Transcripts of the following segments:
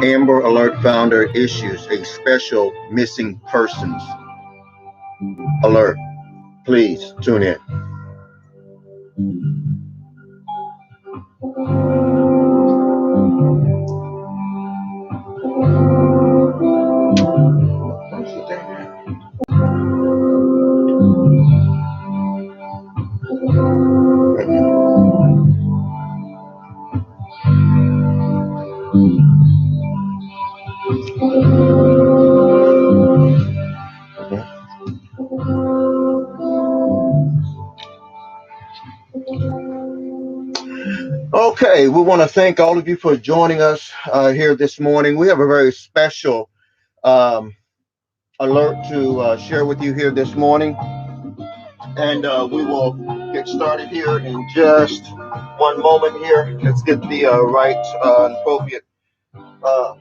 Amber Alert founder issues a special missing persons alert. Please tune in. Okay, we want to thank all of you for joining us here this morning. We have a very special um, alert to share with you here this morning, and we will get started here in just one moment here. Let's get the right appropriate uh,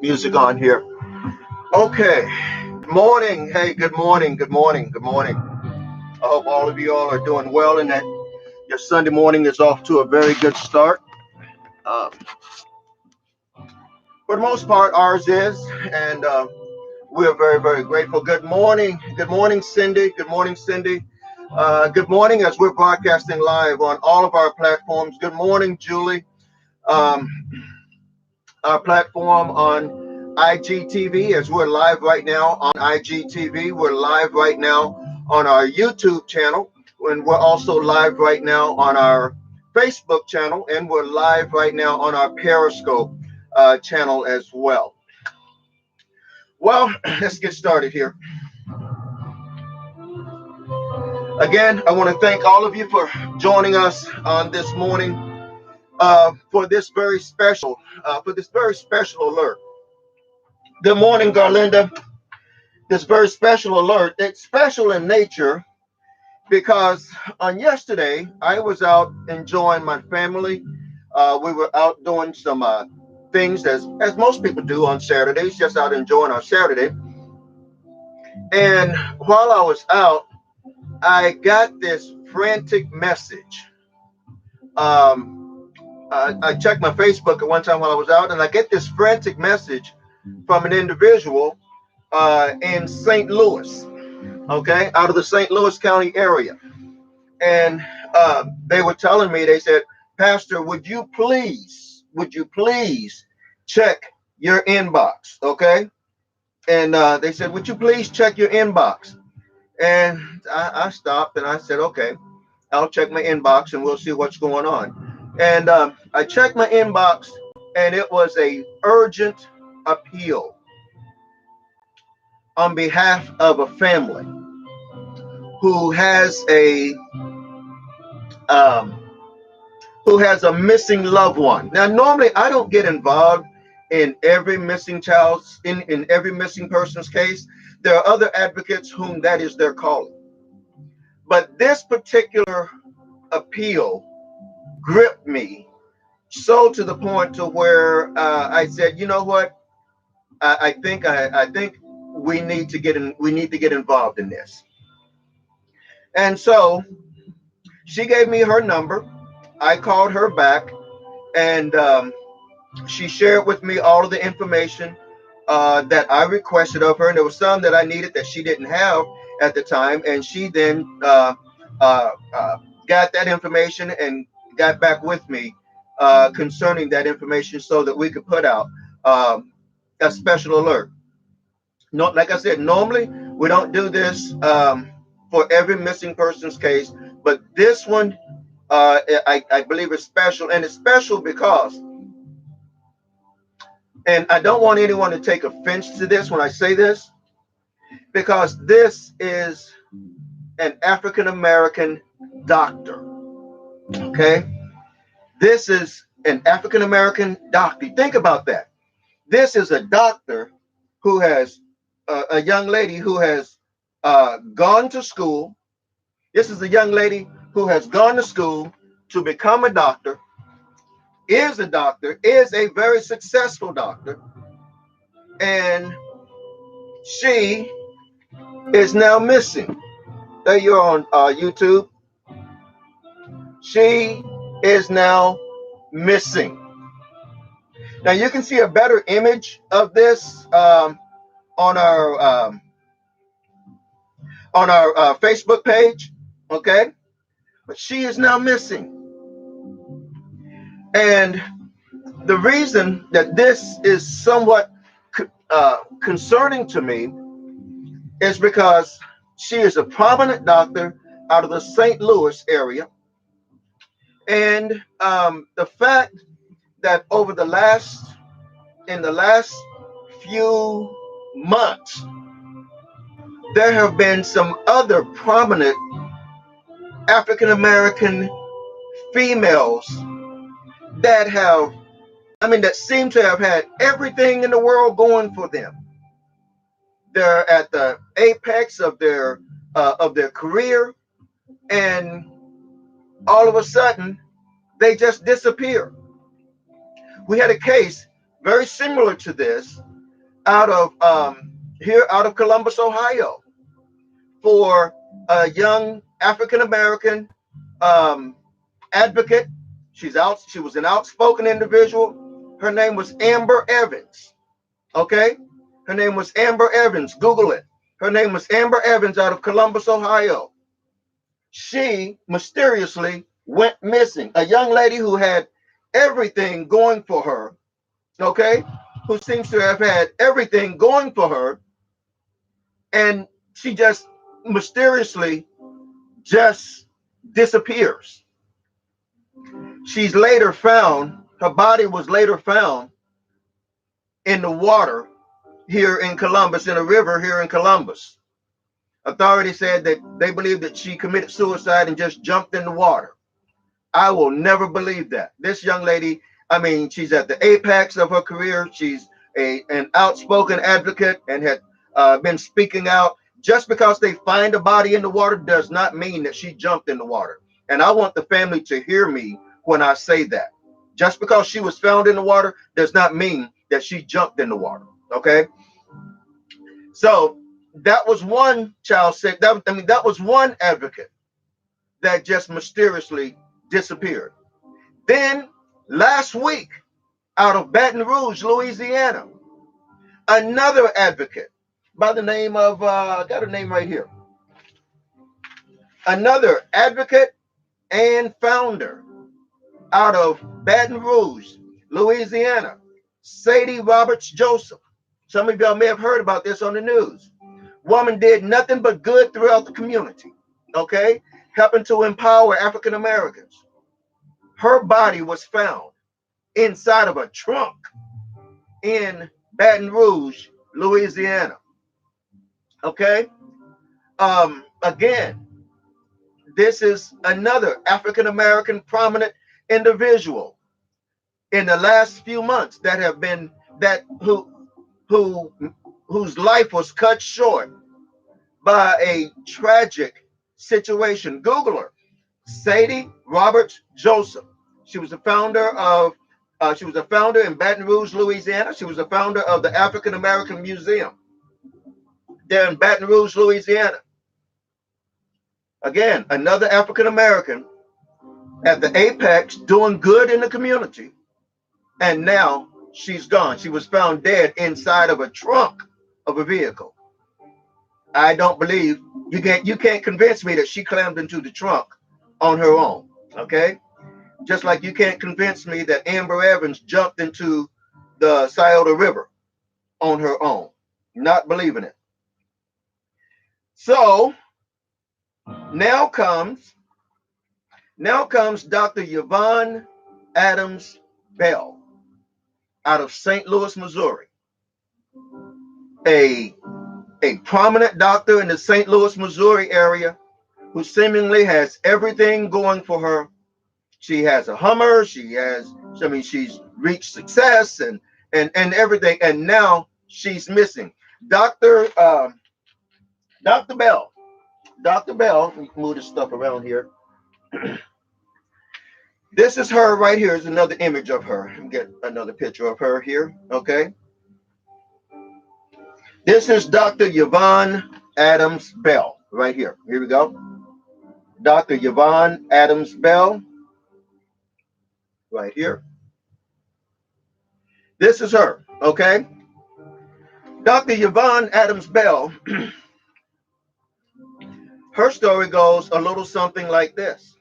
music on here. Okay, good morning. Hey, good morning, good morning, good morning. I hope all of you all are doing well and that your Sunday morning is off to a very good start. Um, for the most part, ours is, and we are very, very grateful. Good morning. Good morning, Cindy. Good morning, Cindy. Good morning as we're broadcasting live on all of our platforms. Good morning, Julie. Um, our platform on IGTV as we're live right now on IGTV. We're live right now on our YouTube channel. And we're also live right now on our Facebook channel. And we're live right now on our Periscope channel as well. Well, let's get started here. Again, I want to thank all of you for joining us on this morning for this very special alert. Good morning, Garlinda. This very special alert. It's special in nature because on yesterday I was out enjoying my family. We were out doing some things as most people do on Saturdays, just out enjoying our Saturday. And while I was out, I got this frantic message. I checked my Facebook at one time while I was out, and I get this frantic message from an individual in St. Louis, okay, out of the St. Louis County area. And they were telling me, they said, Pastor, would you please check your inbox, okay? And they said, would you please check your inbox? And I stopped and I said, okay, I'll check my inbox and we'll see what's going on. And I checked my inbox and it was a urgent appeal on behalf of a family who has a missing loved one. Now, normally I don't get involved in every missing child's in every missing person's case. There are other advocates whom that is their calling. But this particular appeal gripped me so to the point to where I said, you know what? I think we need to get involved in this. And so she gave me her number. I called her back, and she shared with me all of the information that I requested of her, and there was some that I needed that she didn't have at the time, and she then got that information and got back with me concerning that information so that we could put out a special alert. No, like I said, normally we don't do this for every missing person's case, but this one I believe is special, and it's special because, and I don't want anyone to take offense to this when I say this, because this is an African American doctor. Okay, this is an African-American doctor. Think about that. This is a doctor who has a young lady who has gone to school. This is a young lady who has gone to school to become a doctor, is a doctor, is a very successful doctor, and she is now missing. There you're on YouTube. She is now missing. Now you can see a better image of this on our Facebook page. Okay, but she is now missing, and the reason that this is somewhat concerning to me is because she is a prominent doctor out of the St. Louis area, and the fact that in the last few months, there have been some other prominent African American females that that seem to have had everything in the world going for them. They're at the apex of their career, and all of a sudden, they just disappear. We had a case very similar to this out of out of Columbus, Ohio, for a young African American advocate. She was an outspoken individual. Her name was Amber Evans. Okay, her name was Amber Evans. Google it. Her name was Amber Evans out of Columbus, Ohio. She mysteriously went missing. A young lady who had everything going for her. Okay, who seems to have had everything going for her, and she just mysteriously just disappears. She's later found, her body was later found in the water here in Columbus, in a river here in Columbus. Authorities said that they believe that she committed suicide and just jumped in the water. I will never believe that. This young lady, she's at the apex of her career. She's an outspoken advocate and had been speaking out. Just because they find a body in the water does not mean that she jumped in the water. And I want the family to hear me when I say that. Just because she was found in the water does not mean that she jumped in the water. Okay. So that was one that was one advocate that just mysteriously disappeared. Then last week, out of Baton Rouge, Louisiana, another advocate by the name of, I got her name right here. Another advocate and founder out of Baton Rouge, Louisiana, Sadie Roberts Joseph. Some of y'all may have heard about this on the news. Woman did nothing but good throughout the community, okay? Helping to empower African Americans. Her body was found inside of a trunk in Baton Rouge, Louisiana. Okay? Again, this is another African American prominent individual in the last few months that have been whose life was cut short by a tragic situation. Google her, Sadie Roberts Joseph. She was a founder in Baton Rouge, Louisiana. She was a founder of the African American Museum there in Baton Rouge, Louisiana. Again, another African American at the apex doing good in the community. And now she's gone. She was found dead inside of a trunk of a vehicle. I don't believe you can't convince me that she climbed into the trunk on her own. Okay? Just like you can't convince me that Amber Evans jumped into the Scioto River on her own. Not believing it. So now comes Dr. Yvonne Adams Bell out of St. Louis, Missouri. A prominent doctor in the St. Louis, Missouri area who seemingly has everything going for her. She has a Hummer. She has, I mean, she's reached success and everything. And now she's missing. Dr. Dr. Bell. Dr. Bell, let me move this stuff around here. This is her right here. Is another image of her. Get another picture of her here. Okay. This is Dr. Yvonne Adams Bell right here. Here we go. Dr. Yvonne Adams Bell right here. This is her. Okay. Dr. Yvonne Adams Bell, her story goes a little something like this.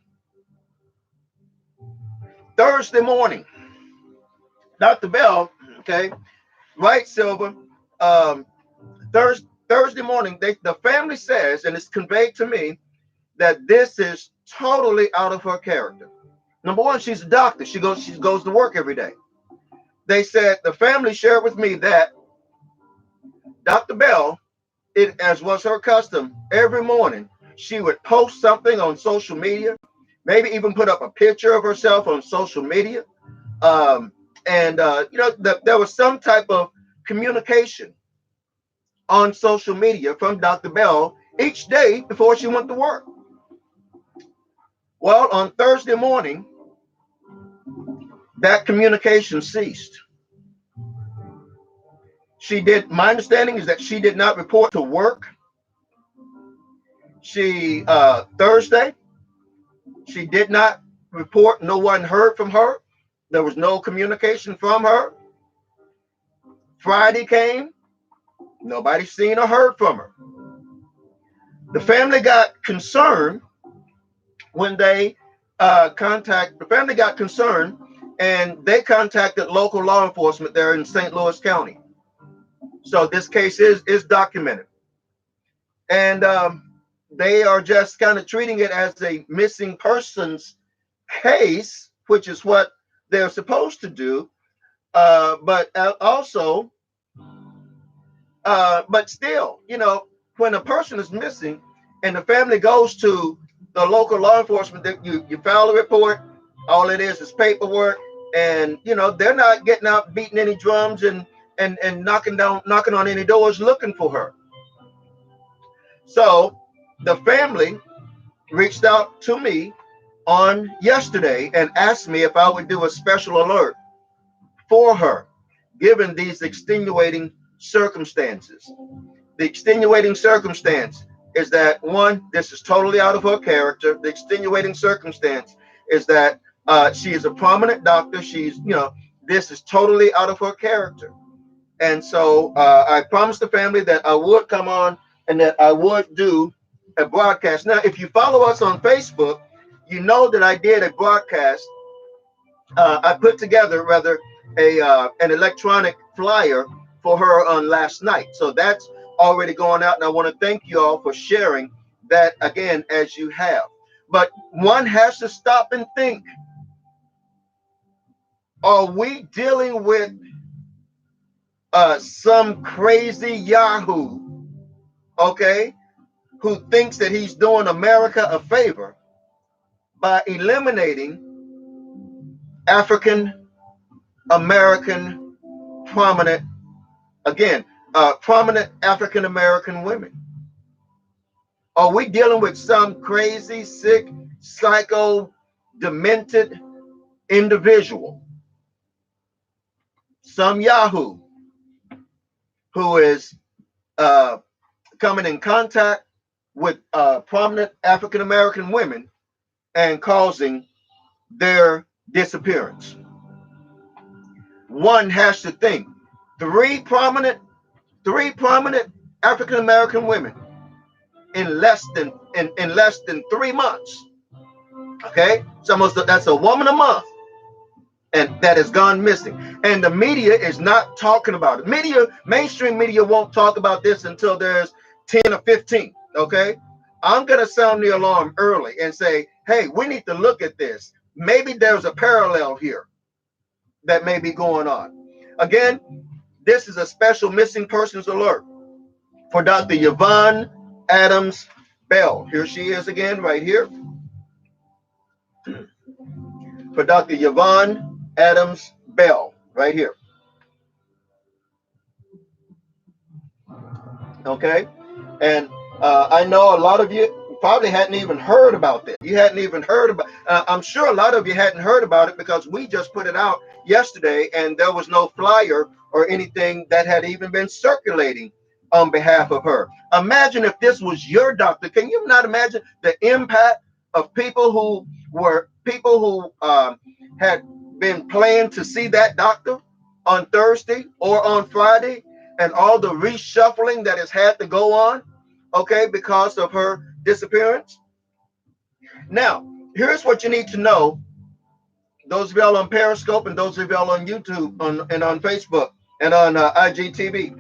Thursday morning, Dr. Bell, okay, right, Silver, um, Thursday morning, the family says, and it's conveyed to me, that this is totally out of her character. Number one, she's a doctor. She goes to work every day. They said, the family shared with me that Dr. Bell, it as was her custom, every morning she would post something on social media, maybe even put up a picture of herself on social media. Um, and there was some type of communication on social media from Dr. Bell each day before she went to work. Well, on Thursday morning, that communication ceased. My understanding is that she did not report to work. Thursday, she did not report. No one heard from her. There was no communication from her. Friday came. Nobody seen or heard from her. The family got concerned when the family got concerned and they contacted local law enforcement there in St. Louis County. So this case is documented. And they are just kind of treating it as a missing persons case, which is what they're supposed to do. But still, when a person is missing and the family goes to the local law enforcement, that you file a report, all it is paperwork, and they're not getting out beating any drums and knocking on any doors looking for her. So the family reached out to me on yesterday and asked me if I would do a special alert for her, given these extenuating circumstances. The extenuating circumstance is that, one, this is totally out of her character. The extenuating circumstance is that she is a prominent doctor. This is totally out of her character. And so I promised the family that I would come on and that I would do a broadcast. Now, if you follow us on Facebook, you know that I did a broadcast. I put together rather an electronic flyer for her on last night. So that's already going out. And I want to thank you all for sharing that again, as you have. But one has to stop and think, are we dealing with some crazy Yahoo, okay, who thinks that he's doing America a favor by eliminating African American prominent African American women? Are we dealing with some crazy, sick, psycho, demented individual, some Yahoo, who is coming in contact with prominent African American women and causing their disappearance? One has to think. Three prominent African American women in less than 3 months. Okay, that's a woman a month, and that has gone missing. And the media is not talking about it. Mainstream media won't talk about this until there's 10 or 15. Okay, I'm gonna sound the alarm early and say, hey, we need to look at this. Maybe there's a parallel here that may be going on. Again, this is a special missing persons alert for Dr. Yvonne Adams Bell. Here she is again, right here. for Dr. Yvonne Adams Bell, right here. Okay, and I know a lot of you probably hadn't even heard about this. You hadn't even heard about. I'm sure a lot of you hadn't heard about it because we just put it out yesterday, and there was no flyer or anything that had even been circulating on behalf of her. Imagine if this was your doctor. Can you not imagine the impact of people who had been planning to see that doctor on Thursday or on Friday, and all the reshuffling that has had to go on, okay, because of her disappearance. Now, here's what you need to know, those of y'all on Periscope and those of y'all on YouTube and on Facebook and on IGTV.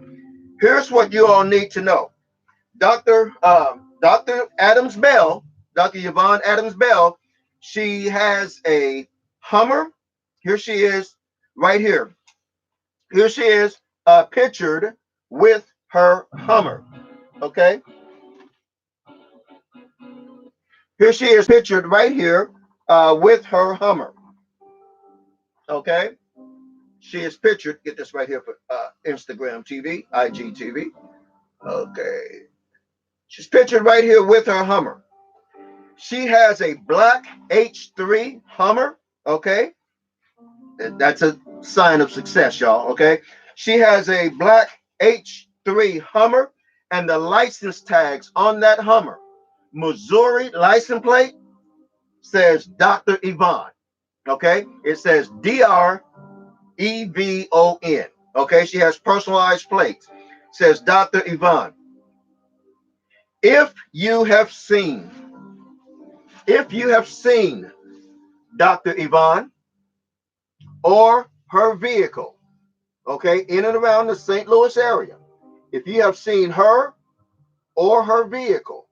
Here's what you all need to know. Dr. Adams Bell, Dr. Yvonne Adams Bell, she has a Hummer. Here she is, right here. Here she is, pictured with her Hummer. Okay. Here she is pictured right here with her Hummer. Okay. She is pictured. Get this right here for Instagram TV, IGTV. Okay. She's pictured right here with her Hummer. She has a black H3 Hummer. Okay. That's a sign of success, y'all. Okay. She has a black H3 Hummer, and the license tags on that Hummer, Missouri license plate, says Dr. Yvonne. Okay. It says DREVON. Okay. She has personalized plates. It says Dr. Yvonne. If you have seen Dr. Yvonne or her vehicle, okay, in and around the St. Louis area, if you have seen her or her vehicle,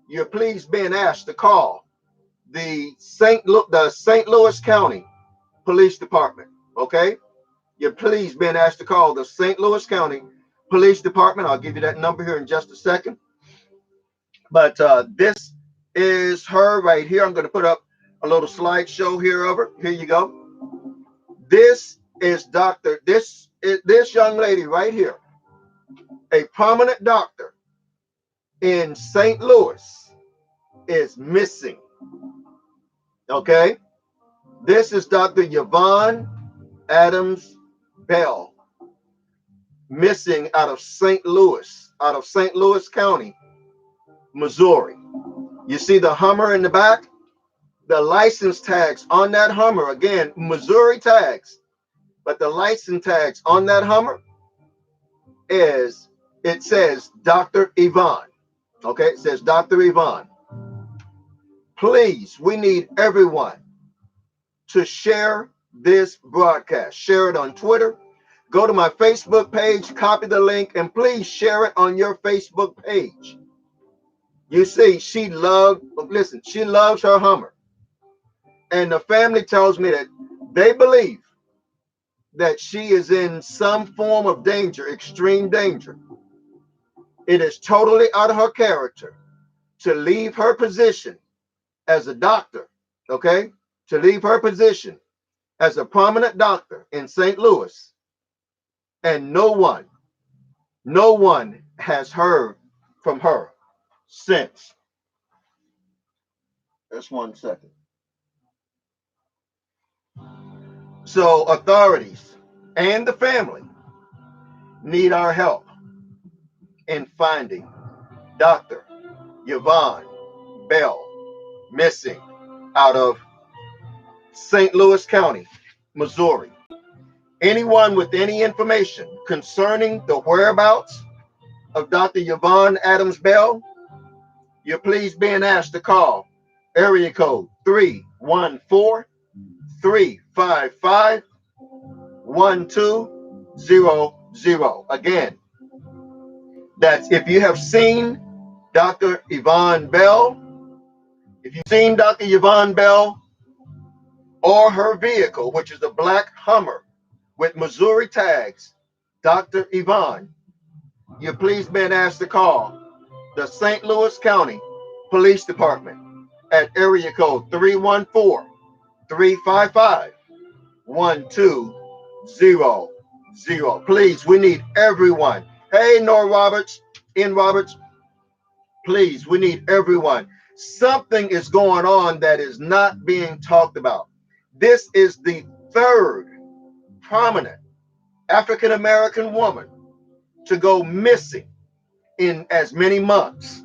you're please being asked to call the St. Louis County Police Department. Okay, you're please being asked to call the St. Louis County Police Department. I'll give you that number here in just a second. But this is her right here. I'm going to put up a little slideshow here of her. Here you go. This is this young lady right here, a prominent doctor in St. Louis, is missing. Okay, this is Dr. Yvonne Adams Bell, missing out of St. Louis County, Missouri. You see the Hummer in the back? The license tags on that Hummer, again, Missouri tags, but the license tags on that Hummer it says Dr. Yvonne. Okay, it says Dr. Yvonne. Please, we need everyone to share this broadcast. Share it on Twitter. Go to my Facebook page, copy the link, and please share it on your Facebook page. You see, she loves her Hummer. And the family tells me that they believe that she is in some form of danger, extreme danger. It is totally out of her character to leave her position as a doctor, okay? To leave her position as a prominent doctor in St. Louis, and no one has heard from her since. Just 1 second. So authorities and the family need our help in finding Dr. Yvonne Bell, missing out of St. Louis County, Missouri. Anyone with any information concerning the whereabouts of Dr. Yvonne Adams Bell, you're please being asked to call area code 314-355-1200. Again, that's if you have seen Dr. Yvonne Bell, or her vehicle, which is the black Hummer with Missouri tags, Dr. Yvonne, you're please being asked to call the St. Louis County Police Department at area code 314 355-1200. Please, we need everyone. Hey, Nora Roberts, N. Roberts, please, we need everyone. Something is going on that is not being talked about. This is the third prominent African American woman to go missing in as many months.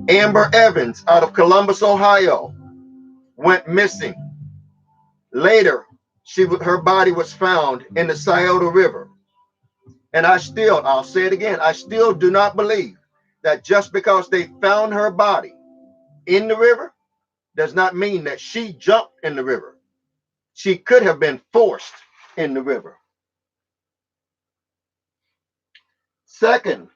Amber Evans out of Columbus, Ohio, went missing. Later, her body was found in the Scioto River. And I'll say it again, I still do not believe that just because they found her body in the river does not mean that she jumped in the river. She could have been forced in the river. Second,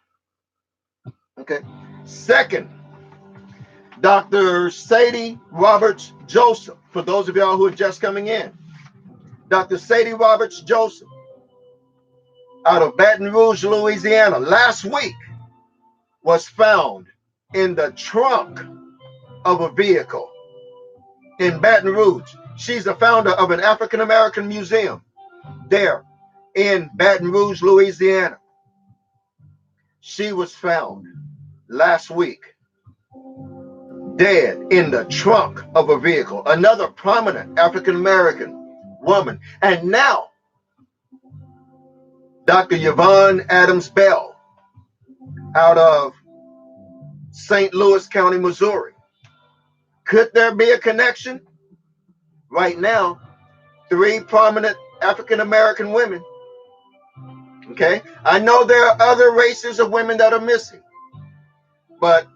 Dr. Sadie Roberts Joseph. For those of y'all who are just coming in, Dr. Sadie Roberts Joseph out of Baton Rouge, Louisiana, last week was found in the trunk of a vehicle in Baton Rouge. She's the founder of an African American museum there in Baton Rouge, Louisiana. She was found last week dead in the trunk of a vehicle. Another prominent African American woman. And now, Dr. Yvonne Adams Bell out of St. Louis County, Missouri. Could there be a connection? Right now, 3 prominent African American women. Okay, I know there are other races of women that are missing, but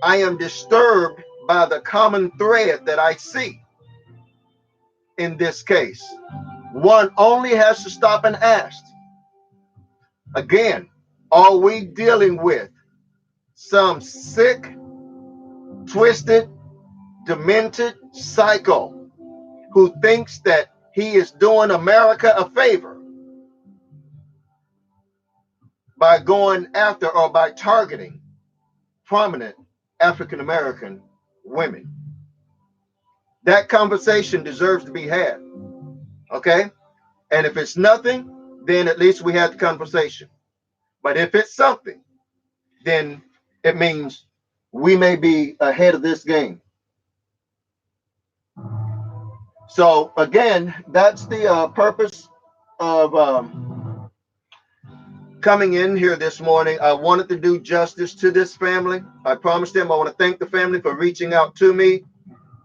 I am disturbed by the common thread that I see in this case. One only has to stop and ask, again, are we dealing with some sick, twisted, demented psycho who thinks that he is doing America a favor by going after or by targeting prominent African American women? That conversation deserves to be had. Okay? And if it's nothing, then at least we had the conversation. But if it's something, then it means we may be ahead of this game. So again, that's the purpose of coming in here this morning. I wanted to do justice to this family. I promised them I want to thank the family for reaching out to me.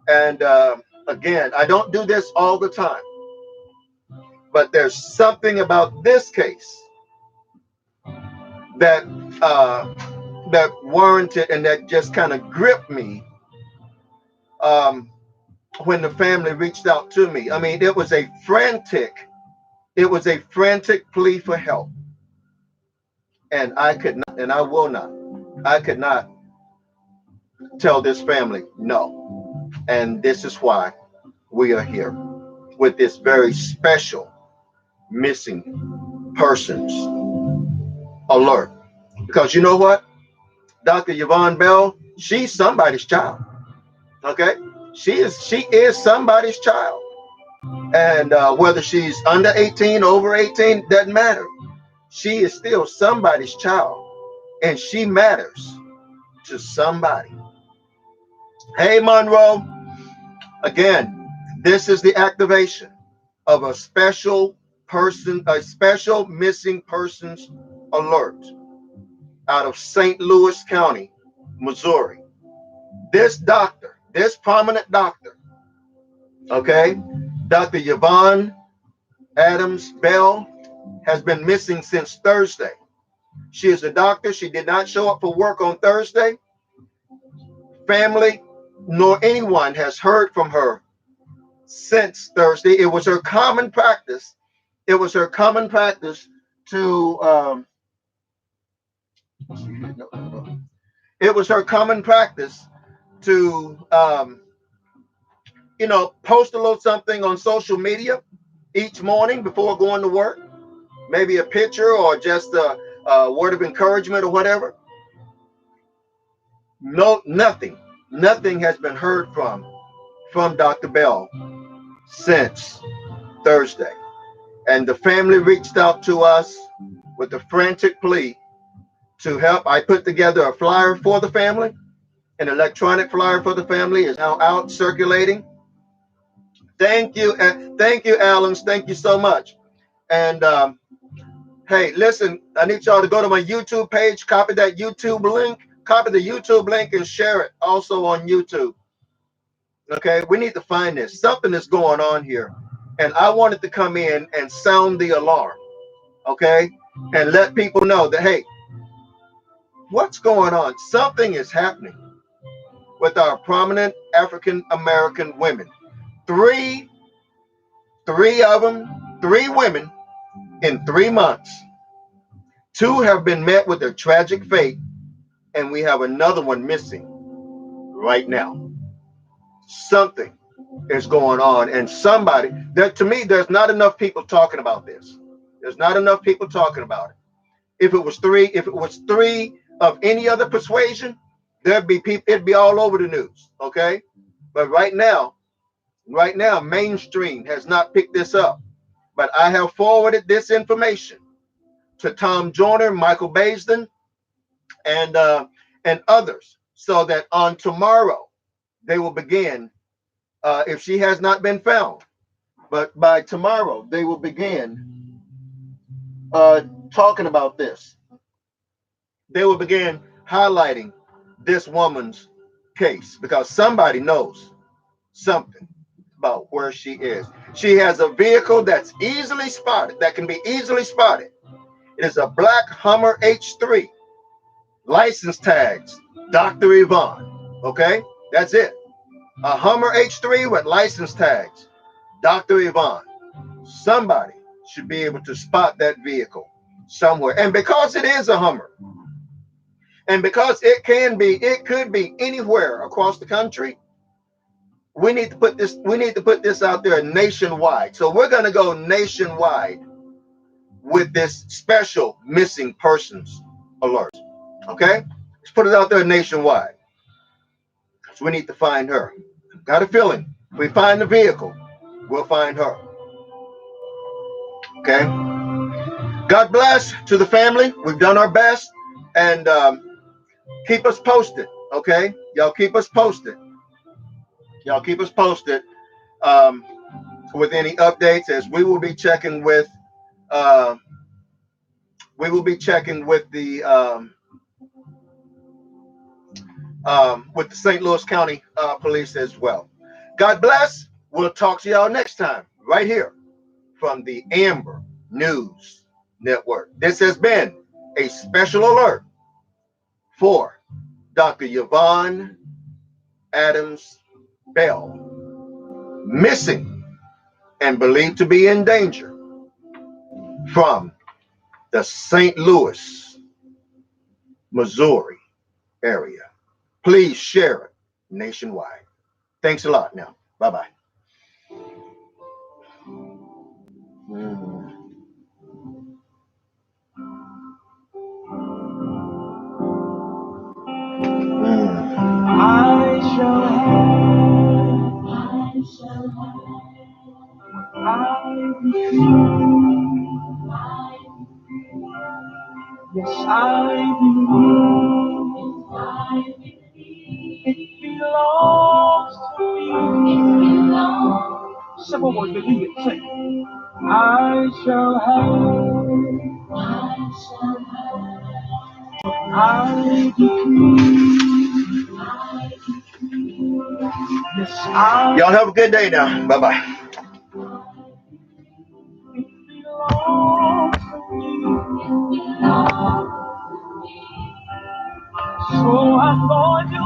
And again, I don't do this all the time, but there's something about this case that that warranted and that just kind of gripped me when the family reached out to me. I mean, it was a frantic plea for help. And I could not, and I will not, I could not tell this family no. And this is why we are here with this very special missing persons alert. Because you know what? Dr. Yvonne Bell, she's somebody's child. Okay? She is somebody's child. And whether she's under 18, over 18, doesn't matter. She is still somebody's child. And she matters to somebody. Hey, Monroe. Again, this is the activation of a special missing persons alert out of St. Louis County, Missouri. This prominent doctor, okay, Dr. Yvonne Adams Bell, has been missing since Thursday. She is a doctor. She did not show up for work on Thursday. Family nor anyone has heard from her since Thursday. It was her common practice. It was her common practice to it was her common practice to post a little something on social media each morning before going to work, maybe a picture or just a word of encouragement or whatever. No, nothing has been heard from Dr. Bell since Thursday. And the family reached out to us with a frantic plea to help. I put together a flyer for the family. An electronic flyer for the family is now out circulating. Thank you. Thank you, Allens. Thank you so much. And hey, listen, I need y'all to go to my YouTube page, copy that YouTube link, copy the YouTube link and share it also on YouTube. Okay, we need to find this. Something is going on here. And I wanted to come in and sound the alarm, okay, and let people know that, hey, what's going on? Something is happening with our prominent African American women. Three of them, 3 women in 3 months. 2 have been met with a tragic fate, and we have another one missing right now. Something is going on, and somebody, that to me, there's not enough people talking about this. There's not enough people talking about it. If it was 3 of any other persuasion, there'd be people, it'd be all over the news, okay? But right now, mainstream has not picked this up. But I have forwarded this information to Tom Joyner, Michael Baisden, and others, so that on tomorrow they will begin, if she has not been found, but by tomorrow they will begin talking about this. They will begin highlighting this woman's case because somebody knows something about where she is. She has a vehicle that's easily spotted, that can be easily spotted. It is a black Hummer H3, license tags, Dr. Yvonne. Okay, that's it. A Hummer H3 with license tags, Dr. Yvonne. Somebody should be able to spot that vehicle somewhere. And because it is a Hummer, and because it could be anywhere across the country, we need to put this out there nationwide. So we're going to go nationwide with this special missing persons alert. Okay, let's put it out there nationwide. So we need to find her. Got a feeling if we find the vehicle, we'll find her. Okay, God bless to the family. We've done our best, and keep us posted. Okay, y'all keep us posted. Y'all keep us posted with any updates, as we will be checking with the St. Louis County Police as well. God bless. We'll talk to y'all next time right here from the Amber News Network. This has been a special alert for Dr. Yvonne Adams Bell, missing and believed to be in danger from the St. Louis, Missouri area. Please share it nationwide. Thanks a lot now. Bye-bye. I shall yes, I believe it belongs to me. Simple word, believe it. Say, I shall have, I decree, yes, I. Y'all have a good day now. Bye-bye. It belongs to me. So I'm going to